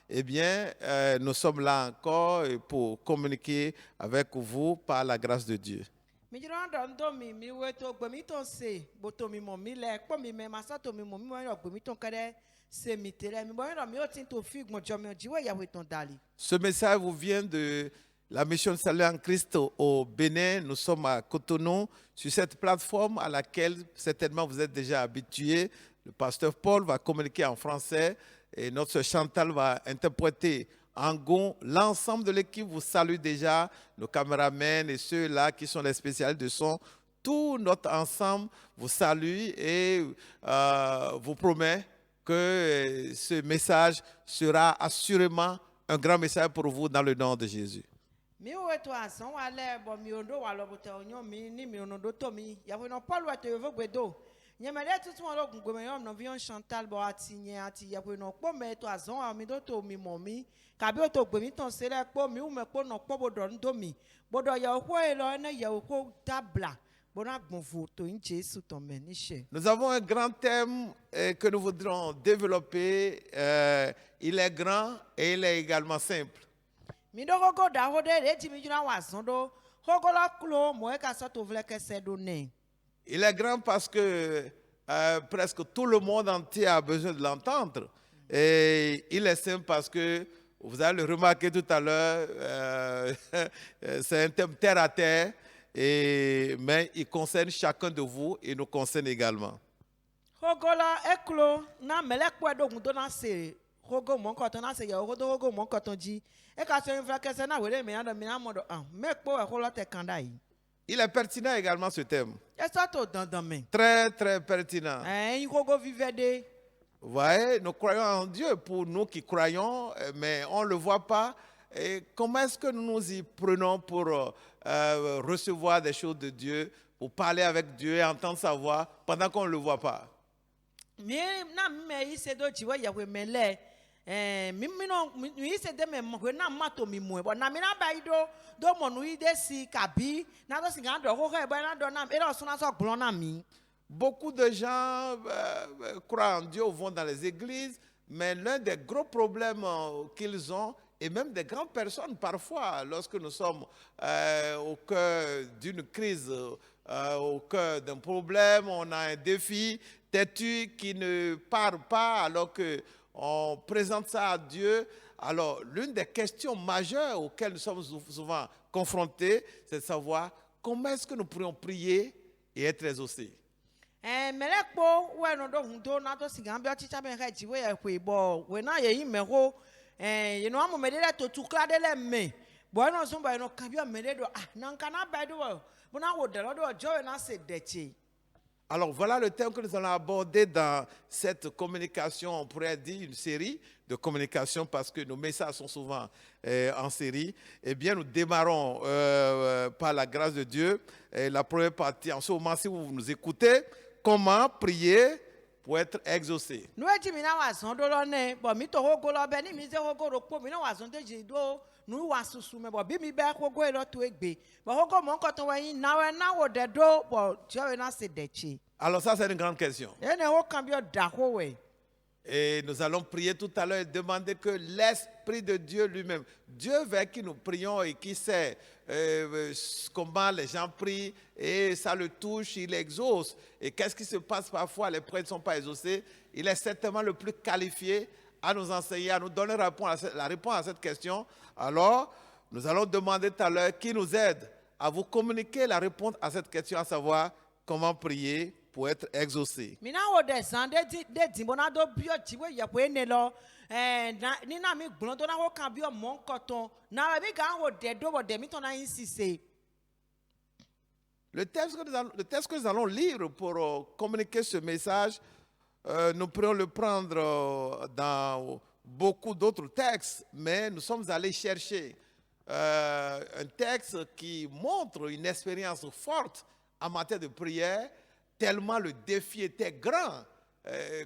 Eh bien, nous sommes là encore pour communiquer avec vous par la grâce de Dieu. Ce message vous vient de la mission de salut en Christ au Bénin. Nous sommes à Cotonou, sur cette plateforme à laquelle certainement vous êtes déjà habitués. Le pasteur Paul va communiquer en français et notre sœur Chantal va interpréter en gon. L'ensemble de l'équipe vous salue déjà, nos caméramens et ceux-là qui sont les spécialistes de son. Tout notre ensemble vous salue et vous promet que ce message sera assurément un grand message pour vous dans le nom de Jésus. Nous avons un grand thème que nous voudrons développer. Il est grand et il est également simple. Il est grand parce que presque tout le monde entier a besoin de l'entendre. Et il est simple parce que, vous allez le remarquer tout à l'heure, c'est un thème terre à terre, mais il concerne chacun de vous et nous concerne également. Il est pertinent également ce thème. Très, très pertinent. Vous voyez, nous croyons en Dieu pour nous qui croyons, mais on ne le voit pas. Et comment est-ce que nous nous y prenons pour recevoir des choses de Dieu, pour parler avec Dieu et entendre sa voix pendant qu'on ne le voit pas? Beaucoup de gens croient en Dieu, vont dans les églises, mais l'un des gros problèmes qu'ils ont, et même des grandes personnes parfois, lorsque nous sommes au cœur d'une crise, au cœur d'un problème, on a un défi têtu qui ne part pas alors qu'on présente ça à Dieu. Alors, l'une des questions majeures auxquelles nous sommes souvent confrontés, c'est de savoir comment est-ce que nous pourrions prier et être exaucés. Alors voilà le thème que nous allons aborder dans cette communication, on pourrait dire une série de communications parce que nos messages sont souvent en série. Eh bien, nous démarrons par la grâce de Dieu. La première partie, en ce moment, si vous nous écoutez, comment prier pour être exaucé. Alors ça, c'est une grande question. Et nous allons prier tout à l'heure et demander que l'Esprit de Dieu lui-même, Dieu vers qui nous prions et qui sait comment les gens prient et ça le touche, il exauce. Et qu'est-ce qui se passe parfois, les prêtres ne sont pas exaucés. Il est certainement le plus qualifié à nous enseigner, à nous donner la réponse à cette question. Alors, nous allons demander tout à l'heure qui nous aide à vous communiquer la réponse à cette question, à savoir comment prier pour être exaucé. Le texte que nous allons lire pour communiquer ce message, nous pourrions le prendre dans beaucoup d'autres textes, mais nous sommes allés chercher un texte qui montre une expérience forte en matière de prière, tellement le défi était grand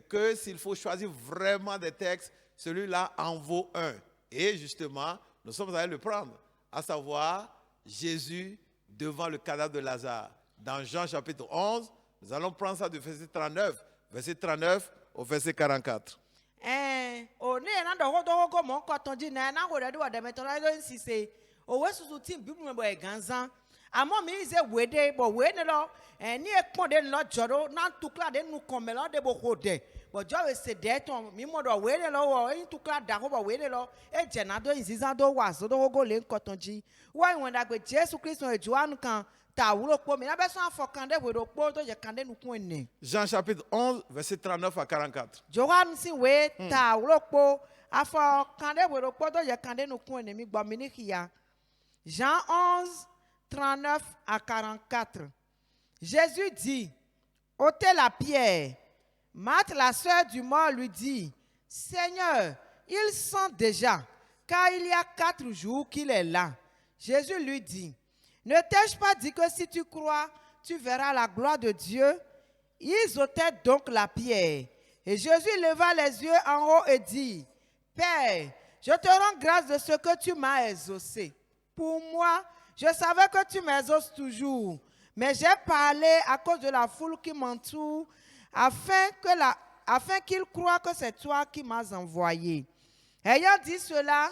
que s'il faut choisir vraiment des textes, celui-là en vaut un. Et justement, nous sommes allés le prendre, à savoir Jésus devant le cadavre de Lazare. Dans Jean chapitre 11, nous allons prendre ça du verset 39 au verset 44. O ne na do ho go mo nkoton ji na na ho de wo de meto la nsise o we susu tin bi mu bo ganzan amo mi ze wede bo we ne lo ni ekpon de lo joro na tukla de nu komelo de bo ho de bo jo we se de ton mi mo do we ne lo wo en tukla da ho bo we ne lo e je na do nziza do wa so do go le nkoton ji wa won da pe Jesus Christ e Joan kan ta wulo po mi na be so afokande we do po to je kande nu kun ene. Jean chapitre 11, verset 39 à 44. Joan si we ta wulo po afokande we do po to je kande nu kun ene mi gbo mi ni kia. Jean 11, 39 à 44. Jésus dit, ôtez la pierre. Marthe, la sœur du mort, lui dit, Seigneur, il sent déjà, car il y a 4 jours qu'il est là. Jésus lui dit, ne t'ai-je pas dit que si tu crois, tu verras la gloire de Dieu? Ils ôtaient donc la pierre. Et Jésus leva les yeux en haut et dit, Père, je te rends grâce de ce que tu m'as exaucé. Pour moi, je savais que tu m'exauces toujours, mais j'ai parlé à cause de la foule qui m'entoure, afin qu'ils croient que c'est toi qui m'as envoyé. Ayant dit cela,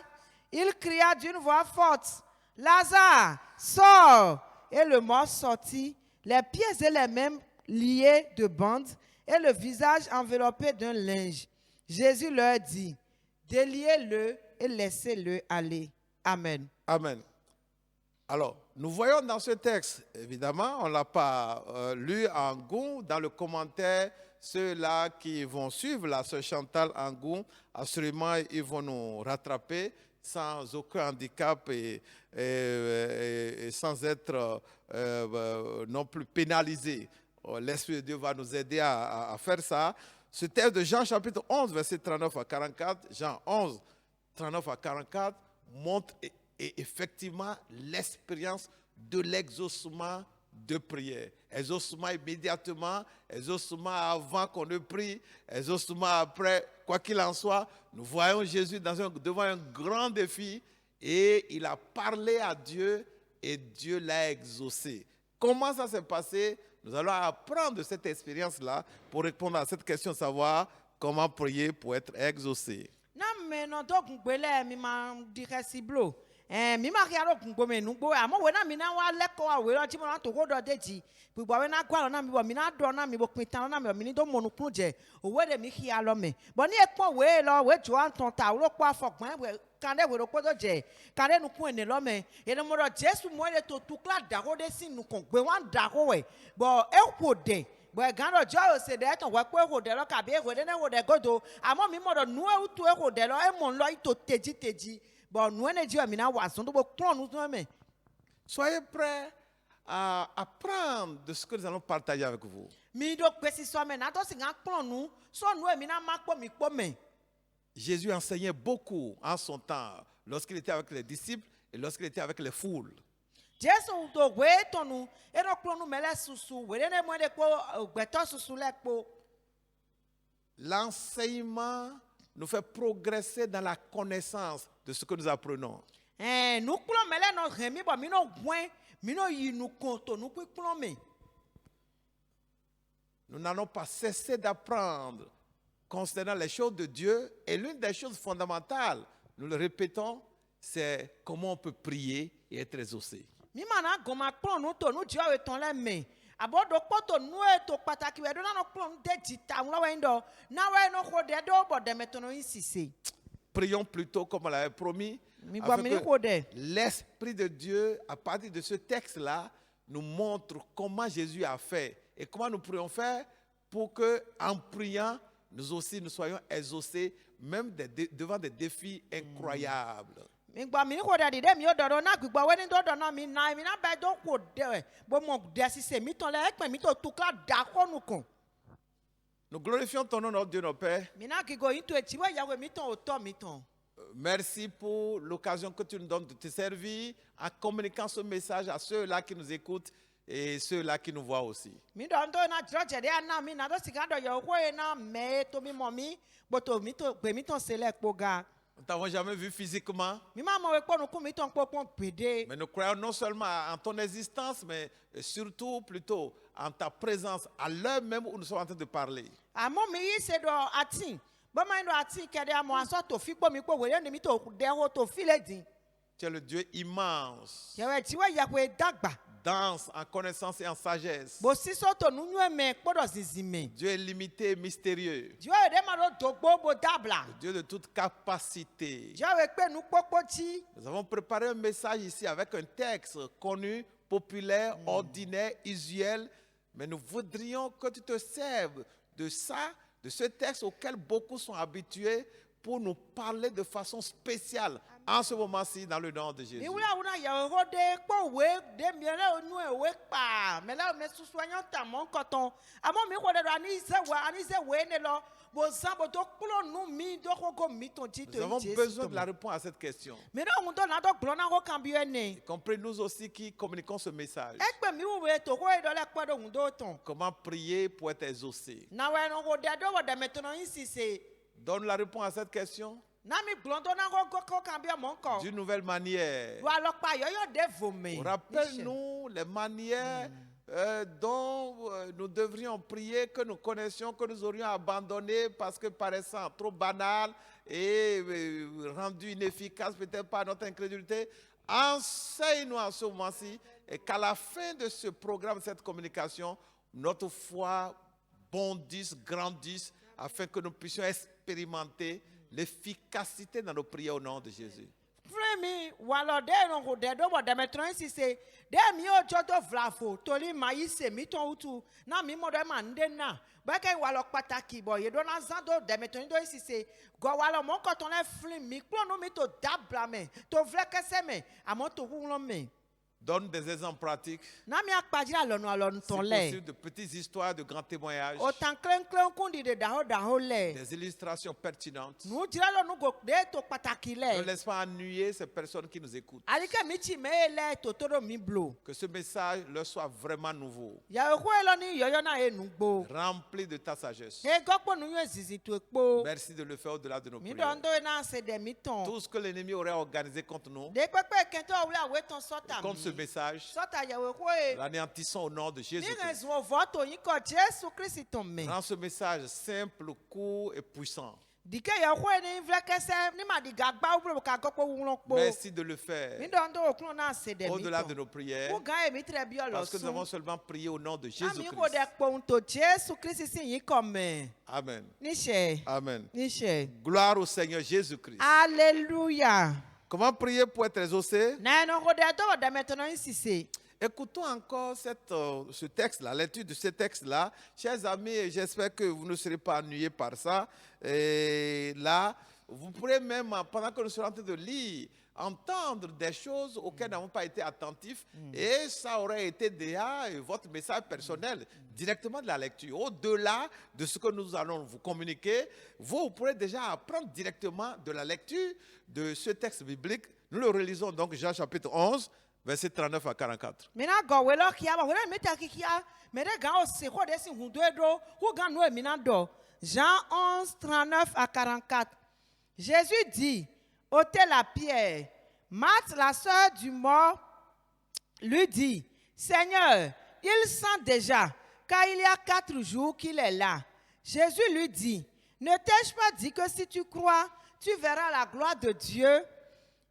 il cria d'une voix forte, Lazare, sors! Et le mort sortit, les pieds et les mains liés de bandes, et le visage enveloppé d'un linge. Jésus leur dit, déliez-le et laissez-le aller. Amen. Amen. Alors, nous voyons dans ce texte, évidemment, on ne l'a pas lu en Ngou, dans le commentaire, ceux-là qui vont suivre la sœur Chantal Ngou, assurément, ils vont nous rattraper sans aucun handicap et sans être non plus pénalisés. L'Esprit de Dieu va nous aider à faire ça. Ce texte de Jean chapitre 11, verset 39 à 44, Jean 11, 39 à 44, montre et effectivement l'expérience de l'exaucement de prière. Exaucement immédiatement, exaucement avant qu'on ne prie, exaucement après, quoi qu'il en soit. Nous voyons Jésus devant un grand défi et il a parlé à Dieu et Dieu l'a exaucé. Comment ça s'est passé? Nous allons apprendre de cette expérience-là pour répondre à cette question, savoir comment prier pour être exaucé. Mi ma kia ro kungo me nugbo amo we na mi na wa leko wa we ti mo na to godo deji gbogbo we na gwa na mi bo mi na do na mi bo pintan na mi ni do mo nu kun je owe de mi kia lo me bo ni epon we lo we jo anton ta ro po afọgbọn we kande we ro po do je kande nu kun ene lo me ene mo ro Jesu mo le to tukla da ho de sin nu kon gbe wan da ho we bo e ko de bo e gan ro jo o se de ton we pe ho de lo ka be ho de ne ho de godo amo mi mo ro nu e utu e ho de lo e mo lo ito teji Soyez prêts à apprendre de ce que nous allons partager avec vous. Jésus enseignait beaucoup en son temps lorsqu'il était avec les disciples et lorsqu'il était avec les foules. L'enseignement nous fait progresser dans la connaissance de ce que nous apprenons. Nous n'allons pas cesser d'apprendre concernant les choses de Dieu. Et l'une des choses fondamentales, nous le répétons, c'est comment on peut prier et être exaucé. Prions plutôt comme on l'avait promis, afin que l'Esprit de Dieu, à partir de ce texte-là, nous montre comment Jésus a fait et comment nous pourrions faire pour que, en priant, nous aussi nous soyons exaucés, même devant des défis incroyables. Nous glorifions ton nom, notre Dieu, notre Père. Merci pour l'occasion que tu nous donnes de te servir en communiquant ce message à ceux-là qui nous écoutent et ceux-là qui nous voient aussi. Nous ne t'avons jamais vu physiquement, mais nous croyons non seulement en ton existence, mais surtout plutôt en ta présence à l'heure même où nous sommes en train de parler. Bama ndo ati kede amo aso to fi po mi po were ni mi to de ho to fi le din. Tu es le Dieu immense, Yewe ti we yakwe dagba. dense en connaissance et en sagesse. Bo siso to nu nyu eme podo zizime. Dieu est limité et mystérieux. Dieu de ma do dogbo bo dabla. Le Dieu de toute capacité. Dieu we pe nu popo ti. Nous avons préparé un message ici avec un texte connu, populaire, ordinaire, usuel. Mais nous voudrions que tu te serves de ça, de ce texte auquel beaucoup sont habitués, pour nous parler de façon spéciale en ce moment-ci dans le nom de Jésus. Ni wula una ya ho de po we de mi le onu e we pa. Me la me susu anyo ta mon koton. Amo mi ko de do ani se we ne lo. Bo san bo to kulo nu mi do ko go mi ton ti to. Nous avons besoin de la réponse à cette question. Me do un do na do glo na ko cambio ene. Y compris nous aussi qui communiquons ce message. E pe mi we to ko e do le po do un do ton. Comment prier pour être exaucé? Na we no go de do wo de maintenant ici c'est. Donne la réponse à cette question Na mi blondo na ko cambio mon ko. d'une nouvelle manière. Wa lo pa yo de vome. Rappelle-nous les manières dont nous devrions prier, que nous connaissions, que nous aurions abandonné parce que paraissant trop banal et rendu inefficace peut-être par notre incrédulité. Enseigne-nous en ce moment-ci et qu'à la fin de ce programme, cette communication, notre foi bondisse, grandisse, afin que nous puissions expérimenter l'efficacité dans nos prières au nom de Jésus. Fremi walo de no go de do bo de metron si se de mi o jodo vlafo tori ma yi se mi ton utu na mi mo de ma nde na ba ke walo pataki bo ye do na zando de metron do si se go walo mo ko ton le flim mi klo no mi to dabla me to vle kese me amo to hu me. Donne des exemples pratiques, Na mi akpajira lo no lo si ton possible, le de petites histoires, de grands témoignages, o tan klen kundi de da ho le des illustrations pertinentes. nu jira lo nu go de to pataki Ne le laisse pas ennuyer ces personnes qui nous écoutent. alike mi chi me le to todo mi blo Que ce message leur soit vraiment nouveau, ya ho lo ni yoyo na e nu gbo. rempli de ta sagesse. E gokpo nu yo zizi to ekpo. Merci de le faire au-delà de nos Mi prières. don do na se de mi ton. Tout ce que l'ennemi aurait organisé contre nous, De pepe kento wula we ton sota contre ce mi. message, Sota ya we ko e. l'anéantissons au nom de Ni Jésus-Christ. raison voto yin ko Jesu Christ ton me. Rends ce message simple, court et puissant. Dike ya ko ni vle kese ni ma di gagba wo ka gokpo wulon po. Merci de le Mi faire don do okun na se de mi au-delà de ton. nos prières, Wo ga e mi tre bi olo parce que nous avons sun. seulement prié au nom de Ami ko Jésus-Christ. de po to Jesu Christ sin yin ko me. Amen. Ni she. Amen. Ni she. Gloire au Seigneur Jésus-Christ. Alléluia. Comment prier pour être exaucé? Na no ko de do de maintenant ici c'est. Écoutons encore ce texte, la lecture de ce texte-là. Chers amis, j'espère que vous ne serez pas ennuyés par ça. Et là, vous pourrez même, pendant que nous sommes en train de lire, entendre des choses auxquelles nous n'avons pas été attentifs. Et ça aurait été déjà votre message personnel, directement de la lecture. Au-delà de ce que nous allons vous communiquer, vous pourrez déjà apprendre directement de la lecture de ce texte biblique. Nous le relisons donc, Jean chapitre 11, versets 39 à 44. Mina go we lo kia ba we me ta kikia me de ga o se ko de si hundo edo hu ga no emina do. Jean 11 39 à 44. Jésus dit: ôtez la pierre. Marthe, la sœur du mort, lui dit: Seigneur, il sent déjà, car il y a 4 jours qu'il est là. Jésus lui dit: ne t'ai-je pas dit que si tu crois, tu verras la gloire de Dieu?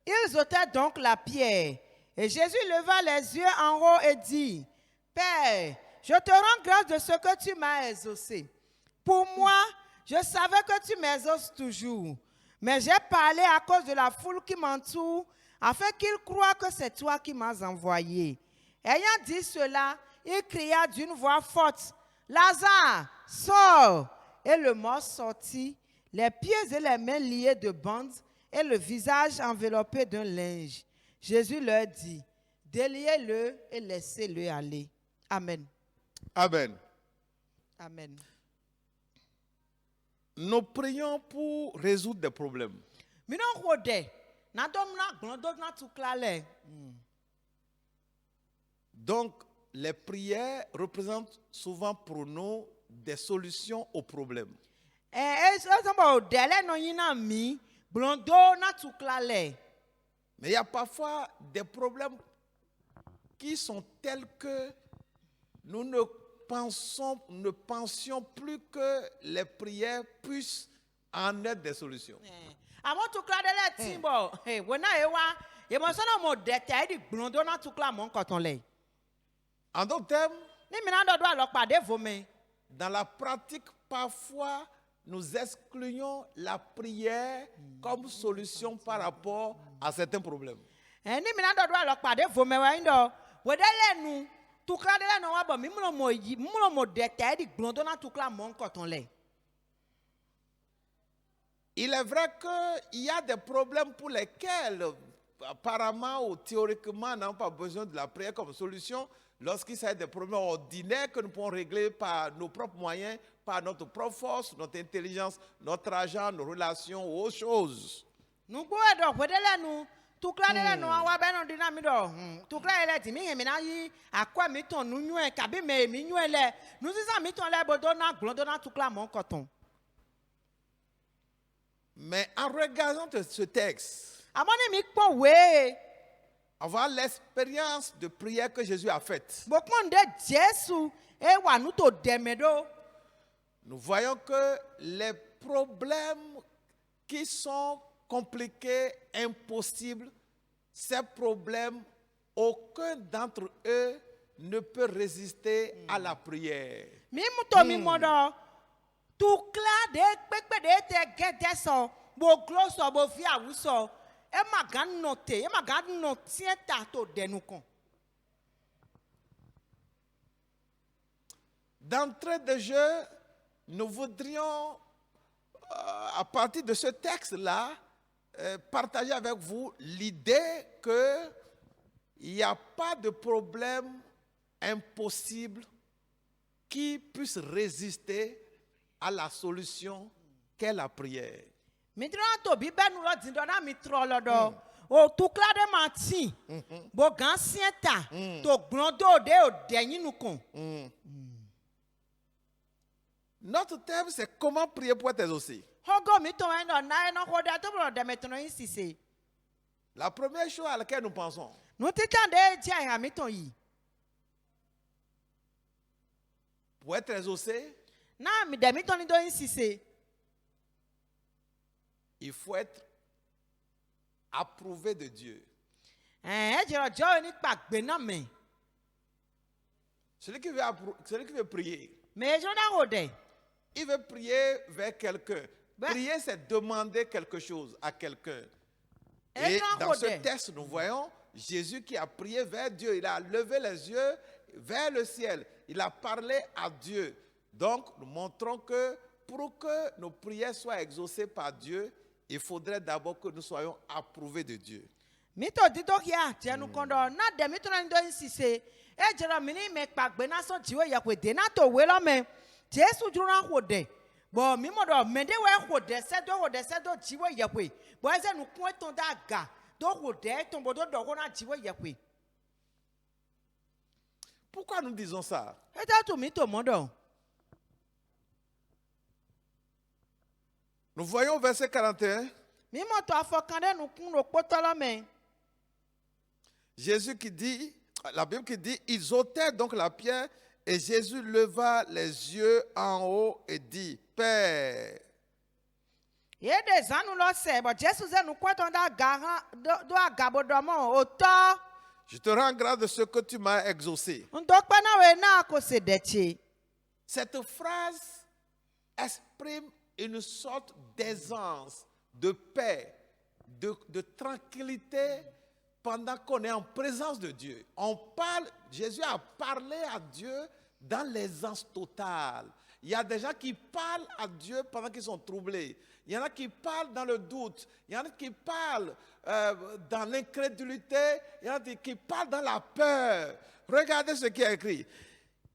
Ils ôtèrent donc la pierre. Et Jésus leva les yeux en haut et dit: Père, je te rends grâce de ce que tu m'as exaucé. Pour moi, je savais que tu m'exauces toujours. Mais j'ai parlé à cause de la foule qui m'entoure, afin qu'ils croient que c'est toi qui m'as envoyé. Ayant dit cela, il cria d'une voix forte: Lazare, sors! Et le mort sortit, les pieds et les mains liés de bandes et le visage enveloppé d'un linge. Jésus leur dit: déliez-le et laissez-le aller. Amen. Amen. Amen. Nous prions pour résoudre des problèmes. Donc, les prières représentent souvent pour nous des solutions aux problèmes. Mais il y a parfois des problèmes qui sont tels que nous ne pensions plus que les prières puissent en être des solutions. Àmọ́ tukla de le ti bọ̀ wòna ye wa yèmọ̀ sọ́nà mo dẹ̀tẹ̀ ẹ̀ di gbọ̀ndó náà tukla mọ̀ nkọ̀tàn lẹ̀. En d'autres termes, Ní mìíràn dọ̀dọ̀ àlọ́ pàdé vòmè. dans la pratique, parfois, nous excluons la prière comme solution par rapport à certains problèmes. Ní mìíràn dọ̀dọ̀ àlọ́ pàdé vòmè wẹ̀ ń dọ̀ wòde lẹ́nu tukla de lẹ́nu wa bọ̀ mi múlò mo dẹ̀tẹ̀ ẹ̀ di gbọ̀ndó náà tukla mọ̀ nkọ̀tàn lẹ̀. Il est vrai qu'il y a des problèmes pour lesquels, apparemment ou théoriquement, nous n'avons pas besoin de la prière comme solution lorsqu'il s'agit des problèmes ordinaires que nous pouvons régler par nos propres moyens, par notre propre force, notre intelligence, notre argent, nos relations ou autre chose. Nugbo edo wedele nu tukla de nu wa be no dina mi do tukla ele ti mi hemi na yi akwa mi ton nu nyu e kabi me mi nyu ele nu sisa mi ton le bodo na glodo na tukla mo koton. Mais en regardant ce texte, Amoni mi po we avoir l'expérience de prière que Jésus a faite, bokon de Jesu e wa nu to demedo nous voyons que les problèmes qui sont compliqués, impossibles, ces problèmes, aucun d'entre eux ne peut résister à la prière. mi muto mi modo tukla de pepe de te gede so bo glo so bo fi awuso e ma gan note e ma gan no tieta to denu kon. D'entrée de jeu, nous voudrions, à partir de ce texte-là, partager avec vous l'idée qu'il n'y a pas de problème impossible qui puisse résister à la solution qu'est la prière. Mitra to bi benu lo dindo na mitro lodo o tukla de mati bo gan sienta to glondo de o deyin nu kon. Notre thème, c'est comment prier pour être exaucé. Hogo mi to eno na eno hoda to bro de metono insise. La première chose à laquelle nous pensons, Nu titan de dia ya mi ton yi. pour être exaucé, Na mi de mi ton do insise. il faut être approuvé de Dieu. E jero jo ni pagbe na me. Celui qui veut prier, Me jo na hode. il veut prier vers quelqu'un. Ben- Prier, c'est demander quelque chose à quelqu'un. Et Et grand dans ce côté. texte, nous voyons Jésus qui a prié vers Dieu. Il a levé les yeux vers le ciel. Il a parlé à Dieu. Donc, nous montrons que pour que nos prières soient exaucées par Dieu, il faudrait d'abord que nous soyons approuvés de Dieu. Mi to dido ya je nu kondo na de mi ton do insise. E jero mi ni me pagbe na so jiwe ya kwe de na to we lo me. Jesu juru na hode. Bo mi mo do me de we hode se do jiwe ya kwe. Bo eze nu kun ton da ga do hode ton bodo do na jiwe ya kwe. Pourquoi nous disons ça? E ta to mi to modo. Nous voyons au verset 41, Mi mo to afokande nu kun ro potolo me. Jésus qui dit, la Bible qui dit, ils ôtèrent donc la pierre et Jésus leva les yeux en haut et dit, Père, Ye de zanu lo se bo Jesu ze nu kun ton da ga do agabo do mo o to. je te rends grâce de ce que tu m'as exaucé. Ndokpa na we na ko se dechi. Cette phrase exprime une sorte d'aisance, de paix, de tranquillité pendant qu'on est en présence de Dieu. Jésus a parlé à Dieu dans l'aisance totale. Il y a des gens qui parlent à Dieu pendant qu'ils sont troublés. Il y en a qui parlent dans le doute. Il y en a qui parlent dans l'incrédulité. Il y en a qui parlent dans la peur. Regardez ce qui est écrit.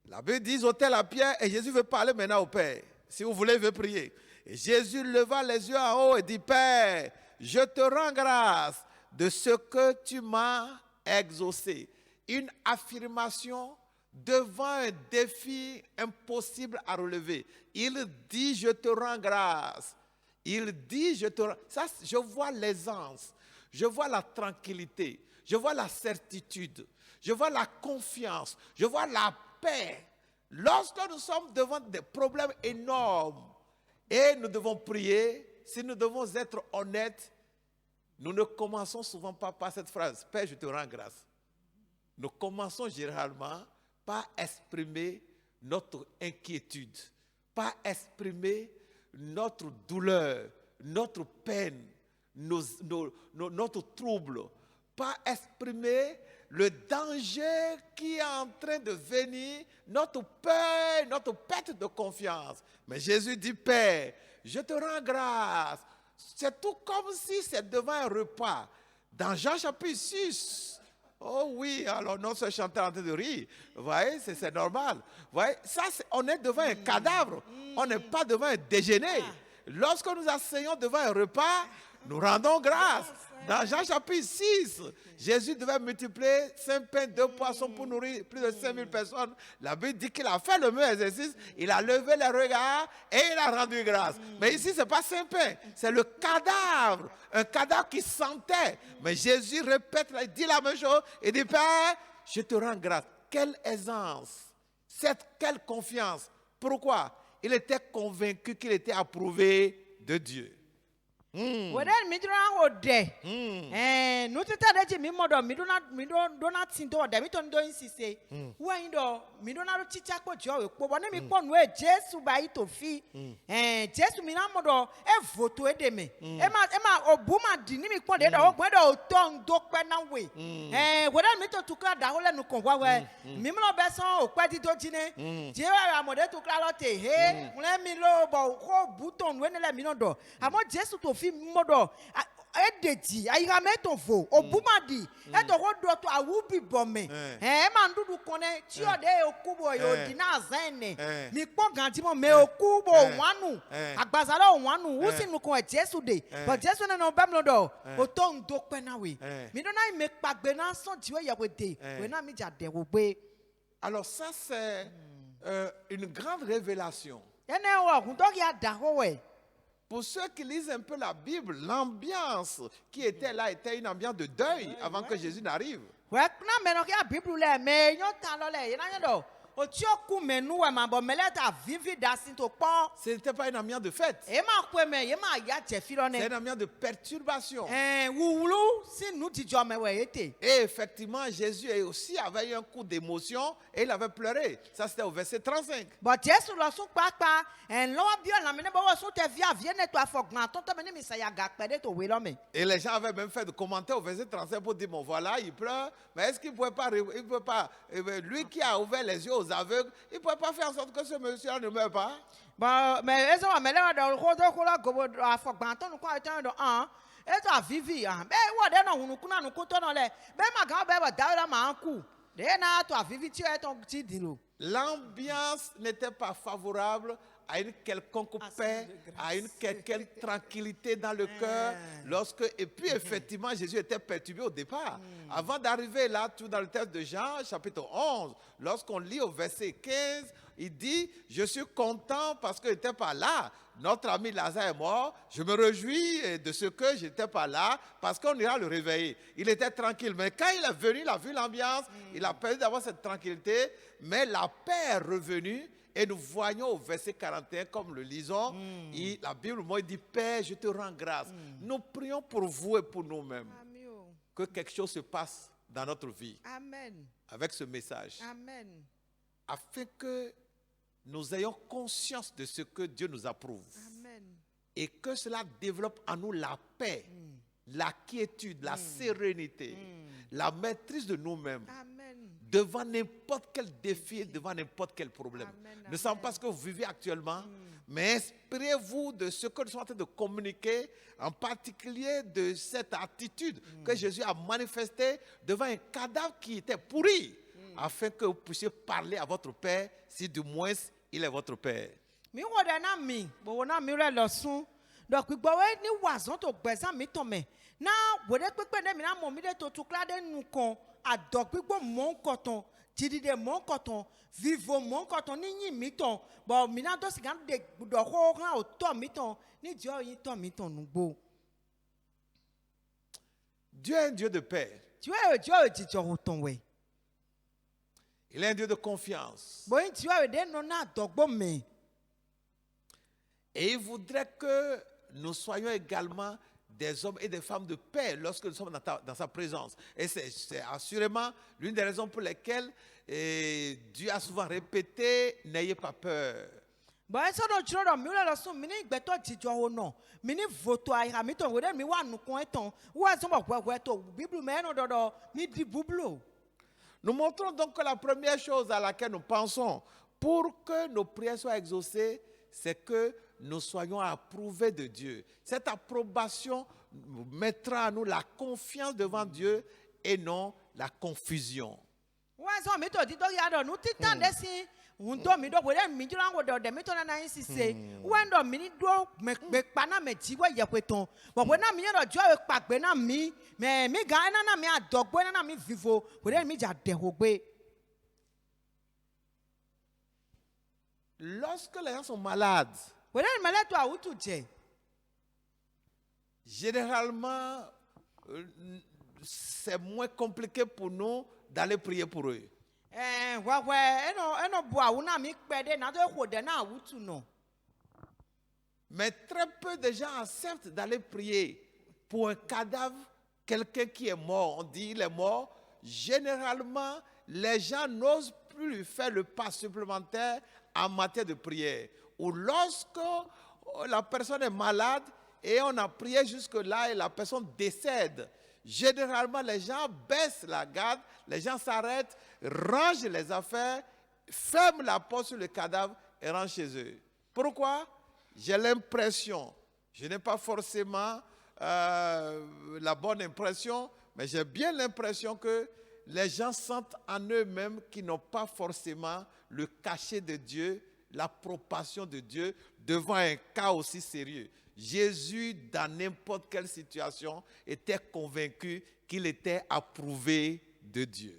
La Bible dit, ils ôtaient la pierre et Jésus veut parler maintenant au Père. Si vous voulez, il veut prier. Et Jésus leva les yeux en haut et dit, Père, je te rends grâce de ce que tu m'as exaucé. Une affirmation devant un défi impossible à relever. Il dit, je te rends grâce. Il dit, je te rends... Ça, je vois l'aisance, je vois la tranquillité, je vois la certitude, je vois la confiance, je vois la paix. Lorsque nous sommes devant des problèmes énormes, Et nous devons prier. Si nous devons être honnêtes, nous ne commençons souvent pas par cette phrase, Père, je te rends grâce. Nous commençons généralement par exprimer notre inquiétude, par exprimer notre douleur, notre peine, notre trouble, par exprimer le danger qui est en train de venir, notre peur, notre perte de confiance. Mais Jésus dit, Père, je te rends grâce. C'est tout comme si c'est devant un repas. Dans Jean chapitre 6, oh oui, alors non, ce chanteur en train de rire. Vous voyez, c'est normal. Vous voyez, ça, on est devant un cadavre. On n'est pas devant un déjeuner. Lorsque nous asseyons devant un repas, nous rendons grâce. Dans Jean chapitre 6, Jésus devait multiplier 5 pains, 2 poissons pour nourrir plus de 5000 personnes. La Bible dit qu'il a fait le même exercice, il a levé les regards et il a rendu grâce. Mais ici, ce n'est pas 5 pains, c'est le cadavre, un cadavre qui sentait. Mais Jésus répète, il dit la même chose, il dit, Père, je te rends grâce. Quelle aisance, quelle confiance. Pourquoi? Il était convaincu qu'il était approuvé de Dieu. Weden midona ode. No teta de mi modo midona tindo ode mi ton do insise. Wa indo midona ro chicha ko jo we po bone mi po nu e Jesu ba ito fi. Jesu mi na modo e voto e de me. E ma obuma di ni mi po de do ogbon do oton do pe na we. Weden mi to tukra da ho le nu kon wa we. Mi mo be son o pe di do jine. Je wa amode tukra lo te he. Mle mi lo bo ko buton we ne le mi no do. Amo Jesu to fi modo edeti ayira meto fo obumadi eto ho do to awubi bome ma ndudu kone ti ode okubo yo dina zene mi po ganti mo me okubo wanu agbazala wanu usinu kon Jesu de but Jesu na no bem do o to ndo pe na we mi do na me pagbe na so ti we yawe de we na mi jade wo gbe. Alors ça c'est une grande révélation. Ene wo kun to ki ada ho we. Pour ceux qui lisent un peu la Bible, l'ambiance qui était là était une ambiance de deuil avant que Jésus n'arrive. Ce n'était pas une ambiance de fête. C'est une ambiance de perturbation. Et effectivement, Jésus aussi avait eu un coup d'émotion et il avait pleuré. Ça, c'était au verset 35. Et les gens avaient même fait des commentaires au verset 35 pour dire, bon voilà, il pleure, mais est-ce qu'il ne pouvait pas, lui qui a ouvert les yeux aux aveugles, il ne pouvait pas faire en sorte que ce monsieur ne meure pas? L'ambiance n'était pas favorable à une quelconque paix, à une quelconque tranquillité dans le cœur. Et puis effectivement, Jésus était perturbé au départ. Avant d'arriver là, tout dans le texte de Jean, chapitre 11, lorsqu'on lit au verset 15, il dit, je suis content parce qu'il n'était pas là. Notre ami Lazare est mort. Je me réjouis de ce que je n'étais pas là parce qu'on ira le réveiller. Il était tranquille. Mais quand il est venu, il a vu l'ambiance. Il a perdu d'avoir cette tranquillité. Mais la paix est revenue. Et nous voyons au verset 41, comme le lisons, la Bible dit, Père, je te rends grâce. Nous prions pour vous et pour nous-mêmes. Que quelque chose se passe dans notre vie. Amen. Avec ce message. Amen. Afin que nous ayons conscience de ce que Dieu nous approuve. Amen. Et que cela développe en nous la paix, la quiétude, la sérénité, la maîtrise de nous-mêmes. Devant n'importe quel défi, devant n'importe quel problème. Ne savons pas ce que vous vivez actuellement, mais inspirez-vous de ce que nous sommes en train de communiquer, en particulier de cette attitude que Jésus a manifestée devant un cadavre qui était pourri, afin que vous puissiez parler à votre Père, si du moins il est votre Père. Adokpigbo mon coton, tidide mon coton, vivo mon coton, ni miton, bon, mina dos gan de ho ran au to miton, ni dio yi to miton nubo. Dieu est un Dieu de paix. Dieu est Dieu di jo ton we. Il est un Dieu de confiance. Bon Dieu est de non na dogbo me. Et il voudrait que nous soyons également des hommes et des femmes de paix lorsque nous sommes dans sa présence. Et c'est assurément l'une des raisons pour lesquelles Dieu a souvent répété, n'ayez pas peur. Bon, ça doit être dans le la son mini beto jijo ho no. Mini voto ai ha mi ton we mi wa nu kon eton. Wa so mo gwe to Bible me no dodo mi di bublo. Nous montrons donc que la première chose à laquelle nous pensons pour que nos prières soient exaucées, c'est que nous soyons approuvés de Dieu. Cette approbation mettra à nous la confiance devant Dieu et non la confusion. Wa so mi to di to ya do nu titan de si undo mi do we mi jura ngo do de mi to na yin sise. Wa ndo mi ni do me pa na me ji wa ye kweton. Bo we na mi do jo we pagbe na mi ga na mi adogbo na mi vivo. We mi ja de hogbe. Lorsque les gens sont malades, généralement, c'est moins compliqué pour nous d'aller prier pour eux. Mais très peu de gens acceptent d'aller prier pour un cadavre, quelqu'un qui est mort. On dit il est mort. Généralement, les gens n'osent plus lui faire le pas supplémentaire en matière de prière. Ou lorsque la personne est malade et on a prié jusque-là et la personne décède, généralement les gens baissent la garde, les gens s'arrêtent, rangent les affaires, ferment la porte sur le cadavre et rentrent chez eux. Pourquoi? J'ai l'impression, je n'ai pas forcément la bonne impression, mais j'ai bien l'impression que les gens sentent en eux-mêmes qu'ils n'ont pas forcément le cachet de Dieu, l'approbation de Dieu devant un cas aussi sérieux. Jésus, dans n'importe quelle situation, était convaincu qu'il était approuvé de Dieu.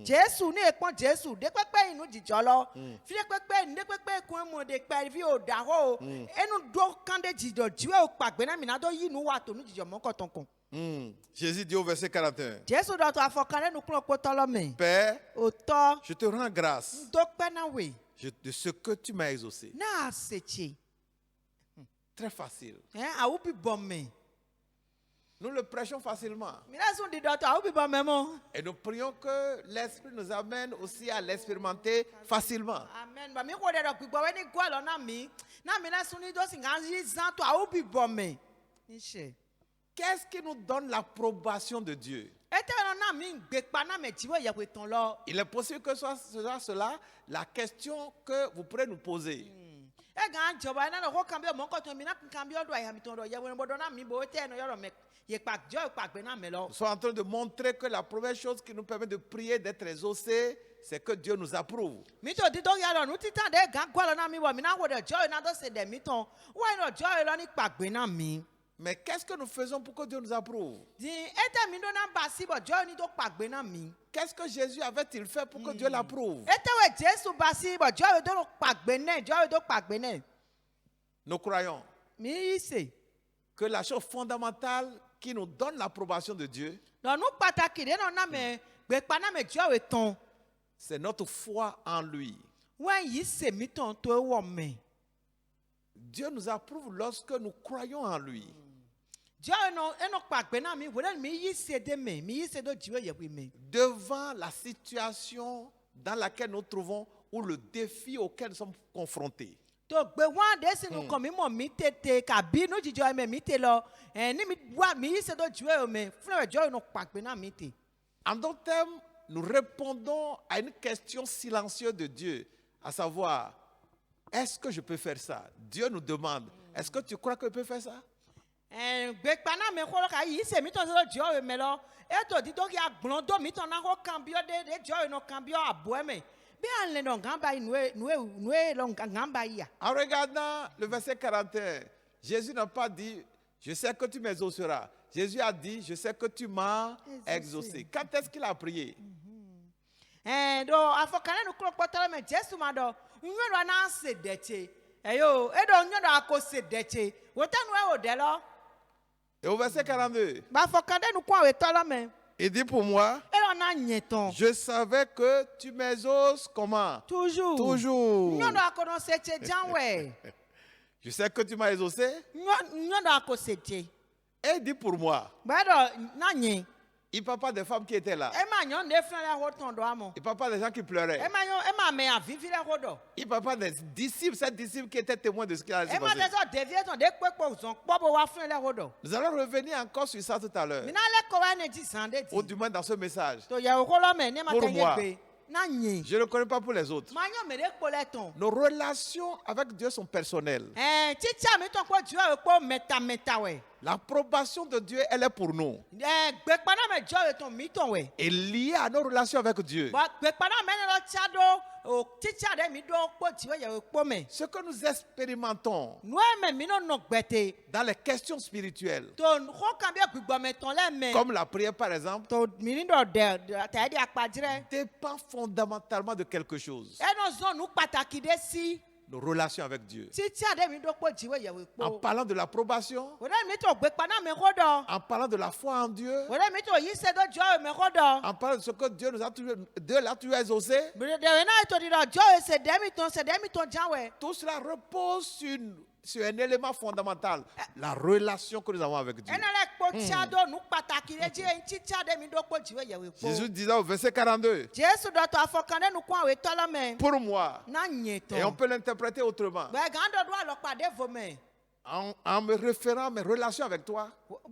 Jésus ne ekpon Jésus de pepe inu jijolo fi de pepe nde pepe kun mo de pe vi o da ho enu do kan de jijo jiwe o pagbe na mi na do yi nu wa to nu jijo mo ko ton kon. Jésus dit au verset 41. Jésus do to afokane nu kun ko tolo me. Père, Auto je te rends grâce do pe na we de ce que tu m'as exaucé. na sechi. Très facile. A u bi bom me. Nous le prêchons facilement. Et nous prions que l'Esprit nous amène aussi à l'expérimenter facilement. Amen. Qu'est-ce qui nous donne l'approbation de Dieu? Il est possible que ce soit cela la question que vous pourrez nous poser. Nous sommes en train de montrer que la première chose qui nous permet de prier, d'être exaucés, c'est que Dieu nous approuve. Mais qu'est-ce que nous faisons pour que Dieu nous approuve? Qu'est-ce que Jésus avait-il fait pour que Dieu l'approuve? Nous croyons que la chose fondamentale qui nous donne l'approbation de Dieu, c'est notre foi en lui. Dieu nous approuve lorsque nous croyons en lui. Devant la situation dans laquelle nous trouvons ou le défi auquel nous sommes confrontés. En d'autres termes, nous répondons à une question silencieuse de Dieu, à savoir, est-ce que je peux faire ça? Dieu nous demande, est-ce que tu crois que je peux faire ça? En regardant le verset 41, Jésus n'a pas dit, je sais que tu m'exauceras. Jésus a dit, je sais que tu m'as Exaucé. exaucé. Quand est-ce qu'il a prié? Do afɔ kan ne nukuro kpɔtɔ le me Jesu ma dɔ nyɔnua na se dɛtse eyo eɖo nyɔnua ko se dɛtse wòtɛ nu ewò dɛ lɔ Et au verset 42, gbafɔ kan ne nukun awetɔ lɔ me il dit pour moi, elɔ na nye tɔn je savais que tu m'exauces comment? toujours Toujours. nyɔnua ko no se tse dzawɛ Je sais que tu m'as exaucé. nyɔnua ko se tse Et il dit pour moi, gbɛdɔ na nye il ne parle pas des femmes qui étaient là. ema nyɔnu ɖe fia le xɔ tɔn dɔ amɔ Il ne parle pas des gens qui pleuraient. ema ame avivi le xɔ dɔ Il ne parle pas des disciples, ces disciples qui étaient témoins de ce qui allait se ema passer. tɛ sɔ ɖevi etɔn ɖe kpekpe zɔn kpɔ be woafia le xɔ dɔ Nous allons revenir encore sur ça tout à l'heure. mina le kɔ wa ne dzi zan ɖe Ou di. du moins dans ce message. To yewo ko lɔ me ne ma Pour te nye moi. gbe na nye Je ne le connais pas pour les autres. ma nyɔ me ɖe kpo le tɔn Nos relations avec Dieu sont personnelles. titsa mi tɔn kpɔ dziwɔ ye kpɔ mɛtamɛta wɛ L'approbation de Dieu, elle est pour nous. gbekpana me dziwɔ ye tɔn mi tɔn wɛ Et liée à nos relations avec Dieu. bɔn gbekpana me ne lɔ tsa ɖo o titsa ɖe mi ɖo kpɔ dziwɔ ye kpɔ me Ce que nous expérimentons nua me mi no nɔ gbɛte dans les questions spirituelles, to xɔ kan bɛ gbigbɔmɛtɔn lɛ mɛ comme la prière par exemple, to mi ni dɔ dɛ ta di akpadzrɛ dépend fondamentalement de quelque chose. enɔ zɔn nu pàtàkì ɖe si Nos relations avec Dieu. titsa ɖe mi ɖo kpɔ dziwɔ ye En kpɔ parlant de l'approbation, o ɖe mi tɔ gbekpana me xɔ dɔ. en parlant de la foi en Dieu, Wòle mi to yi se do jɔ me xɔ dɔ. en parlant de ce que Dieu nous a toujours, Dieu l'a toujours exaucé, Ɖewe na eto di dɔ jɔ ye se ɖe mi tɔn dzawɛ. tout cela repose sur un élément fondamental, la relation que nous avons avec Dieu. Ena le kpo tsia do nu pàtàkì ɖe dzi eŋti tsia ɖe mi ɖo kpo dziwɔ yewo Jésus kpo. disait au verset 42, Jesu dɔ tɔ afɔkan ɖe nukun awo etɔ lɔ me. pour moi, Na nye et on tɔn. peut l'interpréter autrement, Gbɛ gan dɔ do alɔkpa ɖe vo me. en me référant à mes relations avec toi,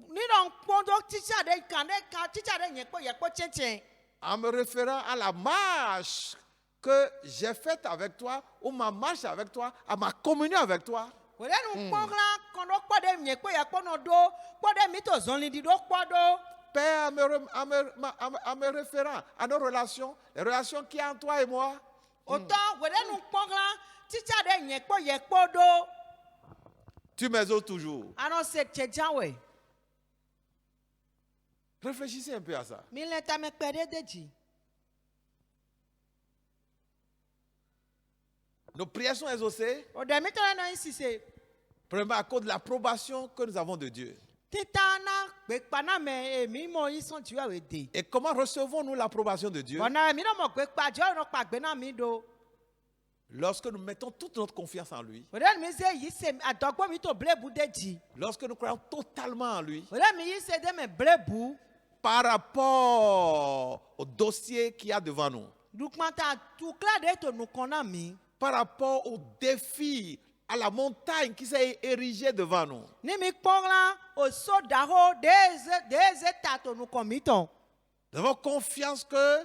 Ni dɔ kpɔn do titsa ɖe kan titsa ɖe nye kpɔ ye kpɔ tsɛtsɛ. en me référant à la marche que j'ai faite avec toi, ou ma marche avec toi, à ma communion avec toi. Wòle nu kpɔn xlã kɔn ɖo kpɔ ɖe nye kpɔ ye kpɔ nɔ do kpɔ ɖe mi to zɔli di ɖo kpɔ ɖo. Père, en me référant à nos relations, les relations qu'il y a entre toi et moi, Otɔ wòle nu kpɔn xlã titsa ɖe nye kpɔ ye kpɔ ɖo. tu m'exauces toujours. Anɔ se tse dzawɛ. Réfléchissez un peu à ça. Mi le tame kpe ɖe de dzi. Nos prières sont exaucées, O ɖe mi tɔ le nɔ yin sise. premièrement à cause de l'approbation que nous avons de Dieu. Tita na gbekpa na me mi mɔ yi sɔn dziwɔ we de. Et comment recevons-nous l'approbation de Dieu? Bɔnna mi nɔ mɔ gbekpa dziwɔ nɔ kpa gbe na mi do. Lorsque nous mettons toute notre confiance en lui, O ɖe mi se yi se adɔgbɔ mi to blebu de dzi. lorsque nous croyons totalement en lui, O ɖe mi yi se de me blebu. par rapport au dossier qu'il y a devant nous, Dukmata tukla ɖe to nukɔ na mi. par rapport au défi, à la montagne qui s'est érigée devant nous, Ni mi kpɔn la o so daho de eze ta to nukɔ mi tɔ. nous avons confiance que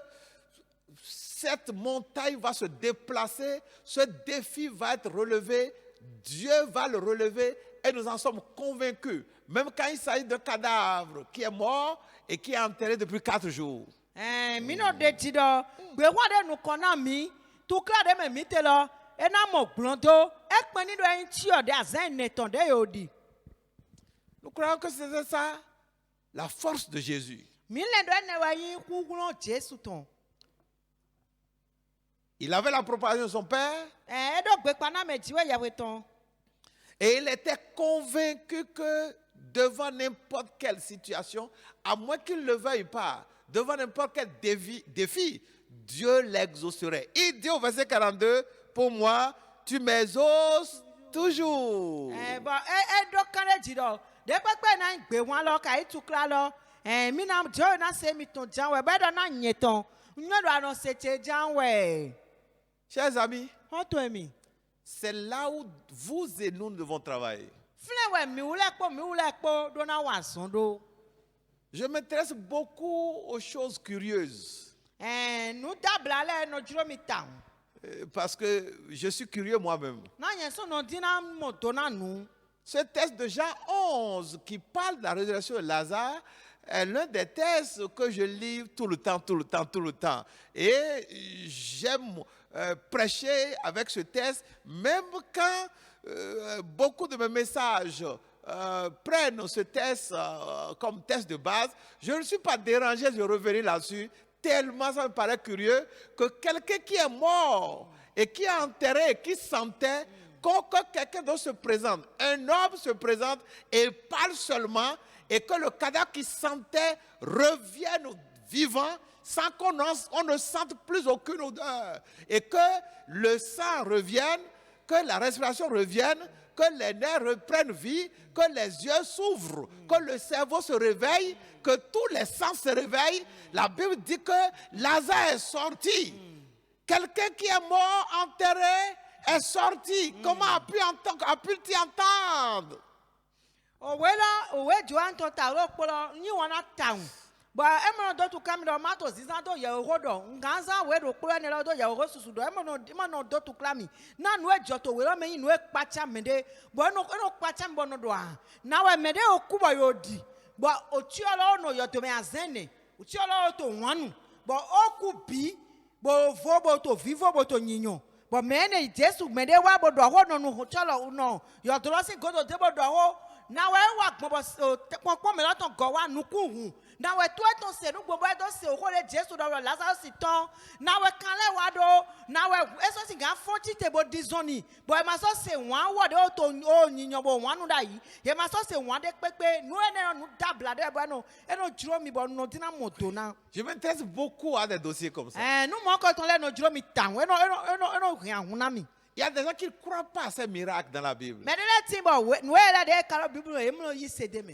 cette montagne va se déplacer, ce défi va être relevé, Dieu va le relever et nous en sommes convaincus. Même quand il s'agit d'un cadavre qui est mort et qui est enterré depuis 4 jours. Mi nɔ de dzi dɔ gbexɔ ɖe nukɔ na mi tukla ɖe me mi te lɔ ena mɔ gblɔ do ekpe ni ɖo eyin tsiɔ ɖe azã enetɔn ɖe yewo ɖi. Nous croyons que c'est ça la force de Jésus. Mi le ɖo ene wa yin ƒuƒlɔ Jesu tɔn. Il avait l'approbation de son Père Eɖo gbekpa na me dziwɔ yawe tɔn. et il était convaincu que devant n'importe quelle situation, à moins qu'il ne le veuille pas, devant n'importe quel défi, Dieu l'exaucerait. Il dit au verset 42, pour moi, tu m'exauces toujours. Bɔn eɖo kan ɖe dzi dɔ ɖe kpekpe na gbe wɔn lɔ ka yi tukla lɔ mi na dziwɔ na se mi tɔn dzawɛ bɛ ɖɔ na nye tɔn nyɔnu anɔ se tse dzawɛ. Chers amis, Xɔtɔ mi. c'est là où vous et nous devons travailler. Filɛ wɛ mi wulɛ kpɔ ɖo na wa zɔn ɖo. Je m'intéresse beaucoup aux choses curieuses Nu dabla lɛ nɔ dzro mi ta. parce que je suis curieux moi-même. Na nye sɔ nɔ di na mɔ do na nu. Ce texte de Jean 11 qui parle de la résurrection de Lazare est l'un des textes que je lis tout le temps. Et j'aime prêcher avec ce texte, même quand beaucoup de mes messages prennent ce test comme test de base, je ne suis pas dérangé de revenir là-dessus, tellement ça me paraît curieux que quelqu'un qui est mort et qui est enterré et qui sentait que quelqu'un d'autre se présente, un homme se présente et parle seulement, et que le cadavre qui sentait revienne vivant sans qu'on ne sente plus aucune odeur, et que le sang revienne, que la respiration revienne, que les nerfs reprennent vie, que les yeux s'ouvrent, que le cerveau se réveille, que tous les sens se réveillent. La Bible dit que Lazare est sorti. Quelqu'un qui est mort, enterré, est sorti. Comment a-pu-t-il entendre? But I'm not to come to Mato Zizando Yahodo, Ganza, where to Kuran and Yaho Susudo, I'm not to clammy. None where Joto will mean work Pacham Mede, but no Pacham Bonodoa. Now I made a Kuba Yodi, but Ochiolo no Yotome Azene, Uchiolo to one, but all could be, but Vobo to Vivo Botonino. But many just made a wabo do no hotel no, your Dorasi go to table do. Now I work, but go on Nuku. Now we try to say, "Look, we don't say, oh, Jesus, the Lazarus is done." Now we can't wado. Now we eso si gan 40 table disoni. But I must say one word oh ninyo bo one dai. He must say one de pepe. No ene no dabla de bueno. Eno juro mi bo no tina moto na. Je m'intéresse beaucoup à des dossiers comme ça. No mo ko ton le no juro mi tan. Eno rien hunami. Il y a des gens qui ne croient pas à ces miracles dans la Bible.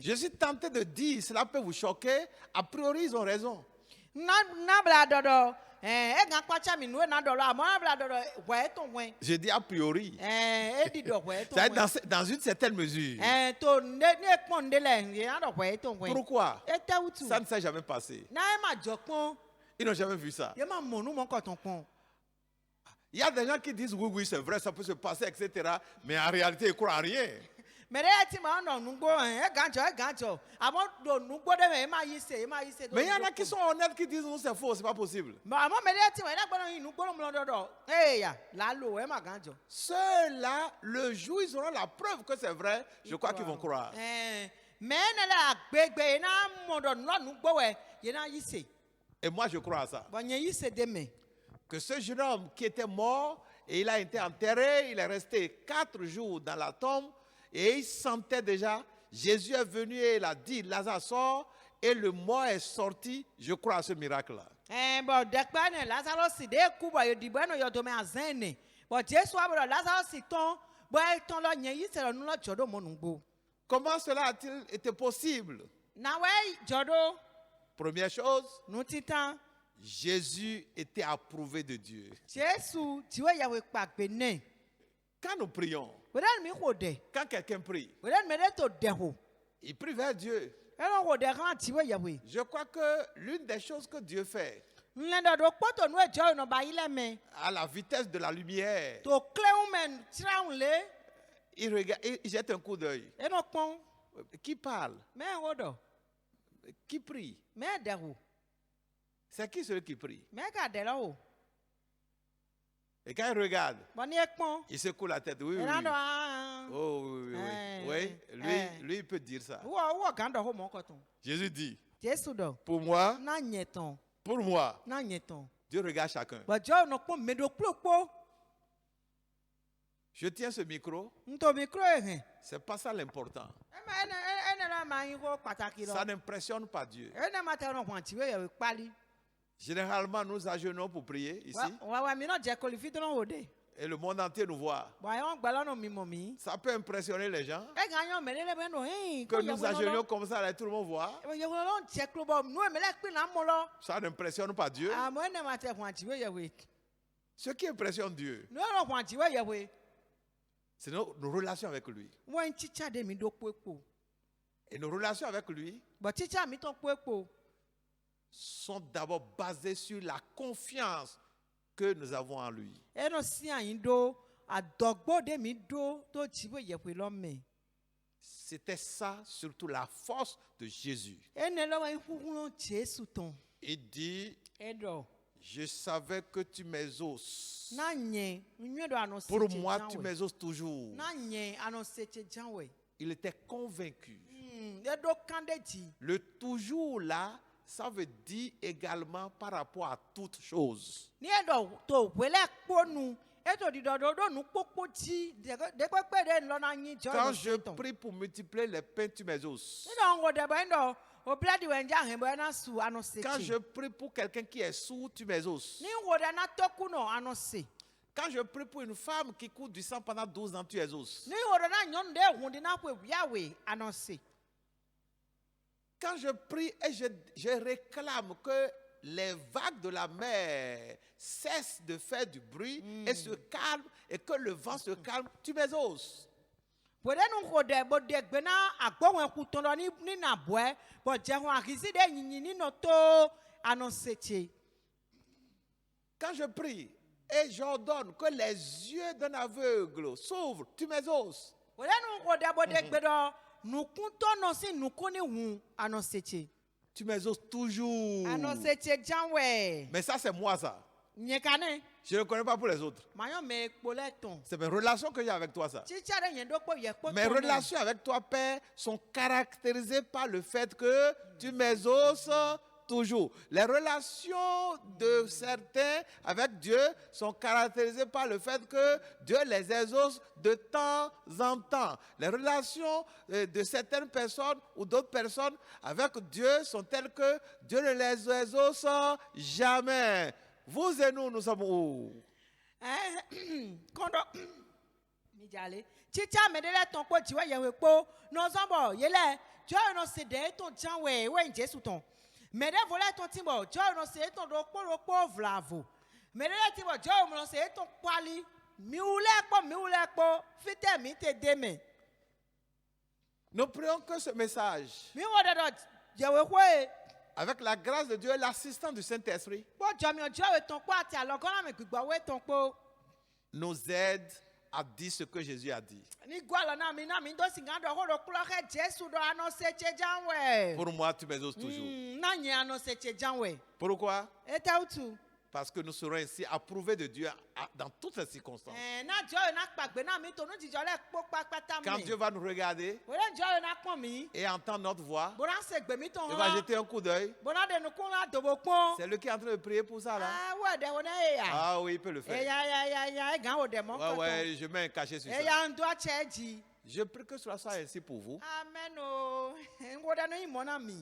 Je suis tenté de dire, cela peut vous choquer, a priori ils ont raison. Je dis a priori. Dans une certaine mesure. Pourquoi? Ça ne s'est jamais passé. Ils n'ont jamais vu ça. Il y a des gens qui disent oui, oui, c'est vrai, ça peut se passer, etc. Mais en réalité, ils ne croient à rien. Mais il y en a qui sont honnêtes qui disent non, c'est faux, c'est pas possible. Ceux-là, le jour où ils auront la preuve que c'est vrai, je crois qu'ils vont croire. Et moi, je crois à ça. Que ce jeune homme qui était mort, et il a été enterré, il est resté 4 jours dans la tombe, et il sentait déjà, Jésus est venu et il a dit, Lazare sort, et le mort est sorti. Je crois à ce miracle-là. Comment cela a-t-il été possible? Première chose, Jésus était approuvé de Dieu. Quand nous prions, quand quelqu'un prie, il prie vers Dieu. Je crois que l'une des choses que Dieu fait, à la vitesse de la lumière, il jette un coup d'œil. Qui parle? Qui prie? C'est qui celui qui prie? Et quand il regarde, il secoue la tête. Oui, oui, oui. Oh, oui, oui, oui. Lui, il peut dire ça. Jésus dit, pour moi, Dieu regarde chacun. Je tiens ce micro. C'est pas ça l'important. Ça n'impressionne pas Dieu. Généralement, nous agenouillons pour prier ici. Et le monde entier nous voit. Ça peut impressionner les gens. Que nous agenouillons comme ça, et tout le monde voit. Ça n'impressionne pas Dieu. Ce qui impressionne Dieu, c'est nos relations avec lui. Et nos relations avec lui sont d'abord basées sur la confiance que nous avons en lui. C'était ça, surtout la force de Jésus. Il dit, je savais que tu m'exauces. Pour moi, tu m'exauces toujours. Il était convaincu. Eɖo kãɖe dzi. Le toujours là, ça veut dire également par rapport à toutes choses. Ní eɖɔ to ʋue le kpo nu. Eto ɖiɖɔɖɔ ɖo nukpokpo dzi. Ɖekpekpe ɖe lɔna anyi dzɔ Quand le je tɔn. prie pour multiplier les pains, tu m'exauces. Níɖɔ ŋgɔ ɖe bɔ níɖɔ obla ɖi wɔ ndza hɛn bɔ na su anɔ se Quand tsi. je prie pour quelqu'un qui est sourd, tu m'exauces. Ní ŋgɔ ɖe na tɔku nɔ anɔ se. Quand je prie pour une femme qui court du sang pendant 12 ans, tu exauces. Ní ŋgɔ ɖe na nyɔnu ɖe hun ɖi na ƒe wiawe anɔ se. Quand je prie et je réclame que les vagues de la mer cessent de faire du bruit et se calment et que le vent se calme, tu m'exauces. Bɔɖe nu ŋgɔ ɖe bɔ de gbe na agbɔwɔn kutɔn ɖɔ ní na bɔɛ bɔ dze hɔn ahizi ɖe nyinyi ní nɔ to anɔ se tse. Quand je prie et j'ordonne que les yeux d'un aveugle s'ouvrent, tu m'exauces. Bɔɖe nu ŋgɔ ɖe bɔ de gbe ɖɔ nukutɔ nɔ si nuku ní hu anɔ se tse. Tu m'exauces toujours. Anɔ se tse dzawɛ. Mais ça, c'est moi, ça. Nye kanɛ. Je ne connais pas pour les autres. Mayɔ me kpo le tɔn. C'est mes relations que j'ai avec toi, ça. Tsitsa ɖe nye ɖo kpo yɛ kpo Mes tɔn. relations avec toi, Père, sont caractérisées par le fait que tu m'exauces toujours. Les relations de certains avec Dieu sont caractérisées par le fait que Dieu les exauce de temps en temps. Les relations de certaines personnes ou d'autres personnes avec Dieu sont telles que Dieu ne les exauce jamais. Vous et nous sommes où? Kɔndɔ mi dzale. Tsitsa me ɖe le tɔn kpo dziwɔ yɛwɛ kpo nɔzɔn bɔ yɛlɛ dzɔ nɔ se ɖe etɔn dzawɛ wɛ Jesu tɔn. Me ɖe vo le tɔn ti bɔ dzɔ nɔ se etɔn ɖo vlavo. Me ɖe le ti bɔ dzɔ nɔ se etɔn kpali. Miwu le kpɔ fite mi te de me. Nous prions que ce message, Mi wɔ ɖe ɖɔ yɛwɛ kɔe. avec la grâce de Dieu et l'assistance du Saint-Esprit, Kpɔ dzɔmiɔ dzɔwɛ tɔn kpɔ ati alɔgɔna me gbigbawo tɔn kpɔ. nous aide à dire ce que Jésus a dit. Ni gbɔ alɔ na mi do si ŋa dɔ ko ɖo kplɔ xe Jesu ɖɔ anɔ se tse dzawɛ. Pour moi, tu m'exauces toujours. Na nye anɔ se tse dzawɛ. Pourquoi? Eta utu. Parce que nous serons ainsi approuvés de Dieu dans toutes les circonstances. Na dzɔwɛ na kpagbe na mi to nu dzidzɔ le kpɔ kpakpata Quand me. Dieu va nous regarder Wòle dzɔwɛ na kpɔ mi. et entendre notre voix, Bona se gbe mi tɔn il va hã. jeter un coup d'œil. Bona de nukun la dobo kpɔn. C'est lui qui est en train de prier pour ça, là. Wɔ ɖe wo ne ye ya. Ah oui, il peut le faire. Eya egã wo ɖe mɔ Ouais, kɔtɔ. ouais, je mets un cachet sur ça. Eya ŋdɔ atsɛ dzi. Je prie que cela soit ainsi pour vous, Amen o. Ŋgɔ ɖe nu yi mɔ na mi.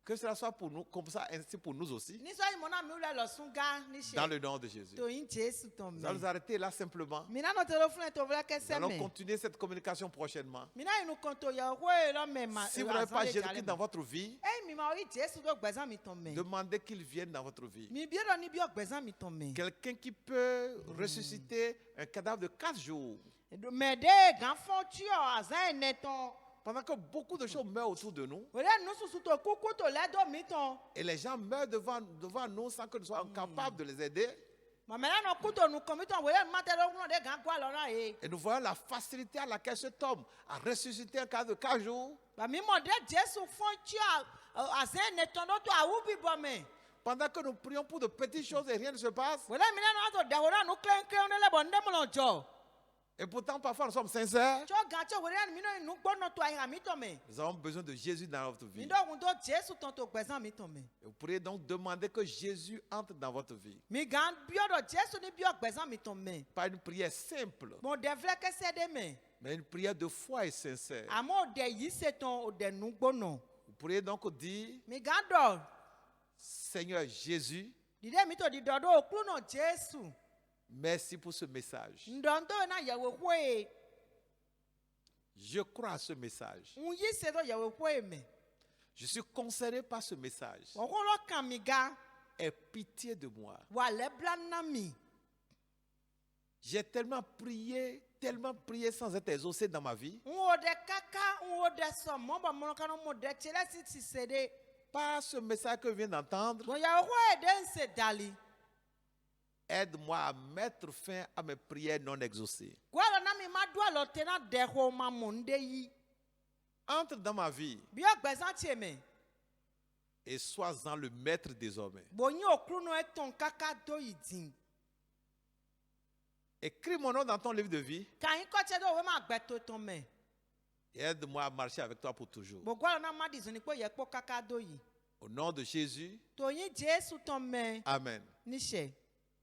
que cela soit pour nous, comme ça, ainsi pour nous aussi, Nisɔ yi mɔ na mi le lɔsùn gã ni se. dans le nom de Jésus. To yin Jesu tɔn Nous allons nous me. arrêter là simplement. Mina nɔ te ɖo fún to vle Nous kɛsɛ allons me. continuer cette communication prochainement. Mina yi nu kɔn to yɛ hoe lɔ me ma. Si vous n'avez pas Jésus-Christ dans votre vie, Eyi mi ma o yi Jesu ɖo gbɛzã mi tɔn me. demandez qu'il vienne dans votre vie. Mi bie ɖɔ ni biɔ gbɛzã mi tɔn me. Quelqu'un qui peut ressusciter un cadavre de 4 jours. Me ɖe gã fɔ tsyɔ azã ene tɔn. Pendant que beaucoup de choses meurent autour de nous, Wòle nususu to kuku to le do mi tɔn. et les gens meurent devant nous sans que nous soyons capables de les aider, Mamela nɔ kuto nu kɔmi tɔn wòle ma te ɖe wúlɔ ɖe gã gbɔ alɔ na ye. et nous voyons la facilité à laquelle cet homme a ressuscité un cadavre de 4 jours, Ba mi mɔ ɖe Jesu fɔ tsyɔ azã ene tɔn ɖo to awu bibɔ me. pendant que nous prions pour de petites choses et rien ne se passe, Wòle mi ne nɔ to ɖe wòle nu kleŋkleŋ ne le bɔ ne mlɔ dzɔ. et pourtant parfois nous sommes sincères, Tsɔ gã tsɔ wòle mi ne nu gbɔ nɔ to ayi ha mi tɔn me. nous avons besoin de Jésus dans notre Mi vie. ɖɔ ŋu do Jesu tɔn to gbɛzã mi tɔn me. Et vous pourriez donc demander que Jésus entre dans votre vie. Mi gã biɔ ɖɔ Jesu ni biɔ gbɛzã mi tɔn me. Pas une prière simple, Mɔ ɖe vle kɛsɛ ɖe me. mais une prière de foi et sincère. Amewo ɖe yi se tɔn o ɖe nu gbɔnɔ. Vous pourriez donc dire, Mi gã ɖɔ Seigneur Jésus, ɖiɖe mi to ɖiɖɔ ɖo oklu nɔ Jesu. merci pour ce message. Ndɔndo na yewo ƒoe. Je crois à ce message. Ŋu yi se ɖo yewo ƒoe me. Je suis concerné par ce message. Wɔxɔlɔ kan mi gã. Aie pitié de moi. Wòale bla na mi. J'ai tellement prié sans être exaucé dans ma vie. Ŋuwo ɖe kaka ŋuwo ɖe sɔ mɔ bɔ mɔ kanɔ mɔ ɖe tsi ɖe si se ɖe. Par ce message que je viens d'entendre, Bon yewo ƒoe ɖe ŋse dali. aide-moi à mettre fin à mes prières non exaucées. Gwalɔ na mi ma do alɔ te na ɖe xɔ ma mɔ ŋɖe yi. Entre dans ma vie Biɔ gbɛzã tsie me. et sois-en le maître désormais. Bo nyi oklu nɔ etɔn kaka do yi dzi. Écris mon nom dans ton livre de vie Kanyi kɔtsɛ ɖe wo ma gbɛto tɔn me. et aide-moi à marcher avec toi pour toujours. Gbogbo na ma di zuni po ye po kaka do yi. Au nom de Jésus, To yin Jesu ton me Amen. ni she.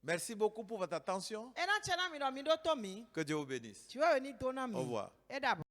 Merci beaucoup pour votre attention. E na chena mi do to mi. Que Dieu vous bénisse. Ti we ni do na mi. Au revoir. E dabo.